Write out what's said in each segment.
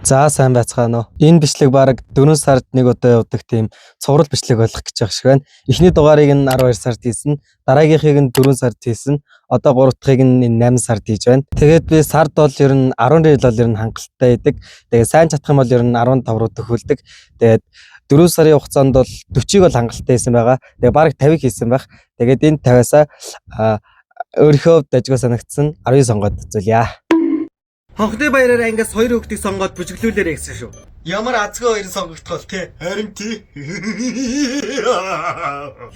За сайн байцгаана уу. Энэ бичлэг баг 4 сард нэг удаа явдаг тийм цуврал бичлэг болох гэж байгаа шиг байна. Эхний дугаарыг нь 12 сард хийсэн, дараагийнхыг нь 4 сард хийсэн, одоо 3 дахьыг нь 8 сард хийж байна. Тэгээд би сард бол ер нь 10 рэл бол ер нь хангалттай байдаг. Тэгээд сайн чадах юм бол ер нь 15 руу төхөлдөг. Тэгээд 4 сарын хугацаанд бол 40-ыг бол хангалттай хийсэн байгаа. Тэгээд баг 50-ыг хийсэн байх. Тэгээд энэ 50-аас өөрийнхөө дажгаа санагдсан 19 сонгоод үзүүлье. Хонхны баяраар ангиас 2 хүүхдийг сонгоод бүжиглүүлээрэй гэсэн шүү. Ямар азгүй хоёр сонгогдох бол те. Харин тий.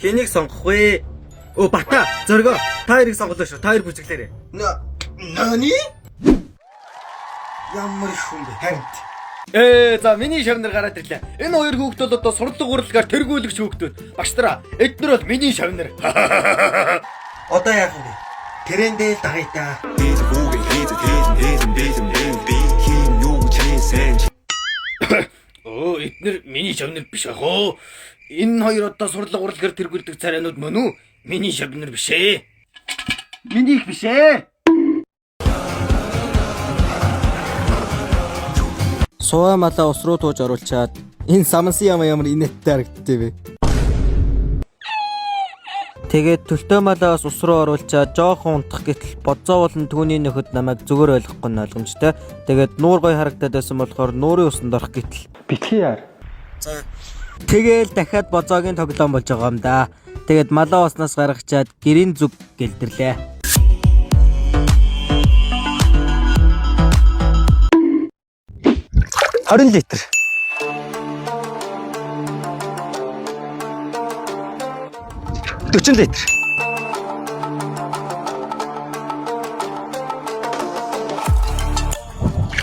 Хэнийг сонгох вэ? Оо бата, зөргөө. Та хоёрыг сонголоо шүү. Та хоёр бүжиглээрэй. Нани? Ямар хүн бэ? Харин за миний шавнар гараад ирлээ. Энэ хоёр хүүхд бол одоо сурлаг урлагаар тэргүүлэгч хүүхдүүд. Багштраа, эдгээр бол миний шавнар. Одоо яах вэ? Тэрэндээ дагая. Оо, эдгээр миний шавнар биш аа. Энэ хоёр одоо сурлаг урлагаар тэргүүлдэг царайнууд мөн үү? Миний шавнар биш ээ. Миний их биш ээ. Суваа малаа ус руу тууж оруулчаад энэ самансан ямар инээдтэй харагдтыг вэ? Тэгээд төлтөө малаас ус руу оруулчаад жоохон унтах гэтэл бодзоо болон түүний нөхөд намайг зүгээр ойлгохгүй нь ойлгомжтой. Тэгээд нуур гой харагдаад байсан болохоор нуурын усанд орох гэтэл битгий яар. За. Тэгээл дахиад бозоогийн тоглоом болж байгаа юм да. Тэгээд малаа уснаас гаргачаад гэрийн зүг гэлдэрлээ. $20 литр. $40 литр.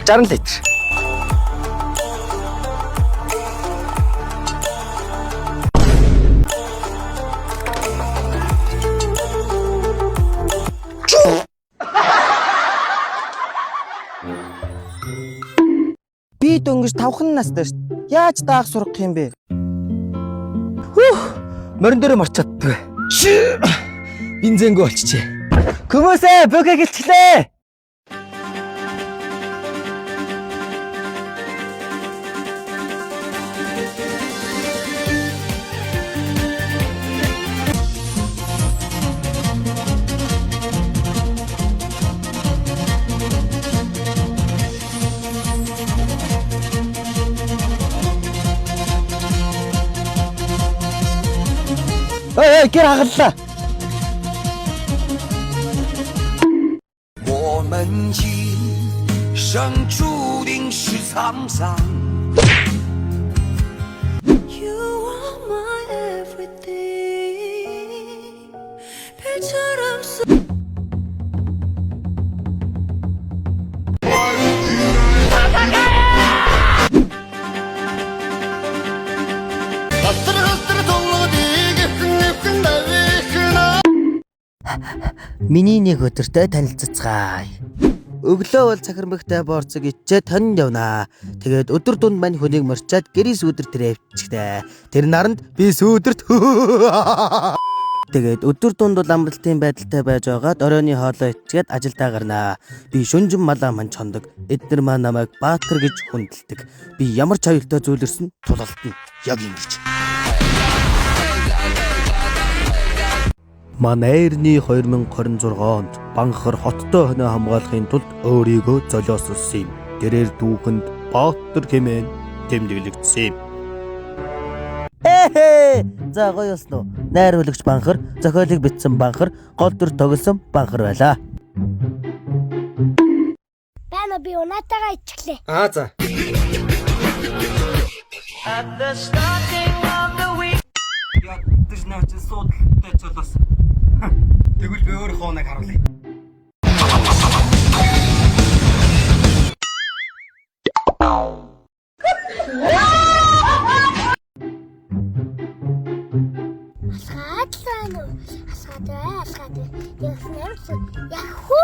$60 литр. Би дөнгөж 5хан настай шүү. Яаж даах сурах юм бэ? Морин дээр марчааддаг. Бензингүй болчихжээ. Хүмүүсээ бөгээ гэлтгэлээ. Гэр хагаллаа. 我们今生注定是沧桑。You are my everything. 별처럼 Миний нэг өдөртөө танилццгаая. Өглөө бол цахирмагтай борцог ичээ тонд явнаа. Тэгээд өдөр дунд мань хүнийг морчаад гэрийн сүүдэр тэр авчихдаа. Тэр наранд би сүүдэрт. Тэгээд өдөр дунд бол амралтын байдалтай байж байгаад оройны хоолой ичгээд ажилдаа гарнаа. Би шүнжин малаа мань чондог. Эднэр маа намайг Баатар гэж хүндэлдэг. Би ямар ч аюултай зүйл ирсэн тулалтна. Яг ингэж. Манайрны 2026 онд Банхар хоттой хоноо хамгаалахын тулд өөрийгөө золиослсон юм. Тэрээр дүүхэнд Баатар хэмээн тэмдэглэгдсэн юм. За гоё болсон уу? Найруулагч Банхар, зохиолыг бичсэн Банхар, гол дүр тоглосон Банхар байлаа. Бана би унатагаа ичглээ. За. Ядаж навч суудалтай цолоос. Тэгвэл би өөр хооныг харуулъя. Алхаад. Яхуу.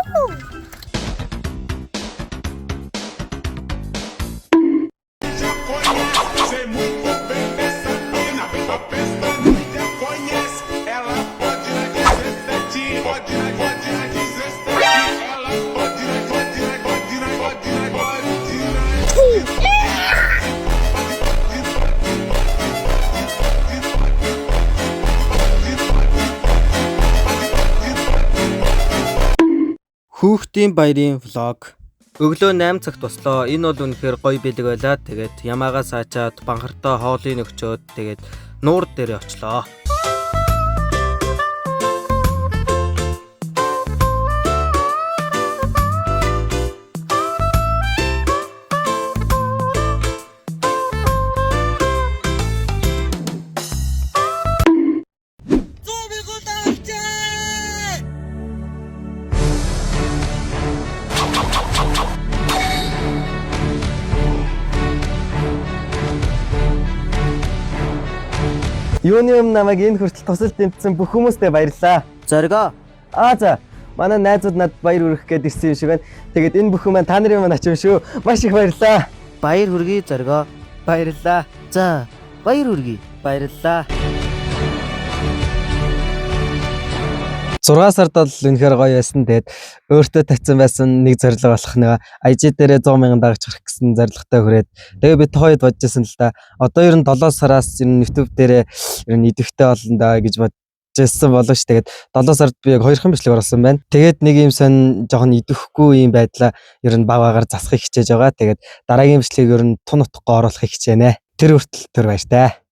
Хүүхдийн баярын влог. Өглөө 8 цагт бослоо. Энэ бол үнэхээр гоё бэлэг байлаа. Тэгээд ямаагаас аачаад банхартаа хоолыг өгчөөд тэгээд нуур дээр очлоо. Юуны намайг энэ хүртэл тусал дэмжсэн бүх хүмүүстээ баярлалаа. Зоргоо. За. Манай найзууд надад баяр хүргэх гээд ирсэн юм шиг байна. Тэгээд энэ бүхэн маань та нарын маань ачив шүү. Маш их баярлалаа. Баяр хүргэе зоргоо. Баярлалаа. За, баяр хүргэе. Баярлалаа. 6 сард бол үнэхээр гоё байсан. Тэгээд өөртөө тавьсан байсан нэг зорилго болох нэг IG дээрээ 100,000 дагаж гарах гэсэн зорилготой хүрээд тэгээд бид хоёуд бодчихсон л да. Одоо ер нь 7 сараас ер нь YouTube дээрээ ер нь идэвхтэй болно да гэж бодчихсан болов ш. Тэгээд 7 сард би яг 2хан бичлэг оруулсан байна. Тэгээд нэг юм сонь жоохон идэвхгүй юм байдлаа ер нь багаагаар засахыг хичээж байгаа. Тэгээд дараагийн бичлэгийг ер нь тун утгагүй оруулахыг хичээнэ. Тэр хүртэл баяртай.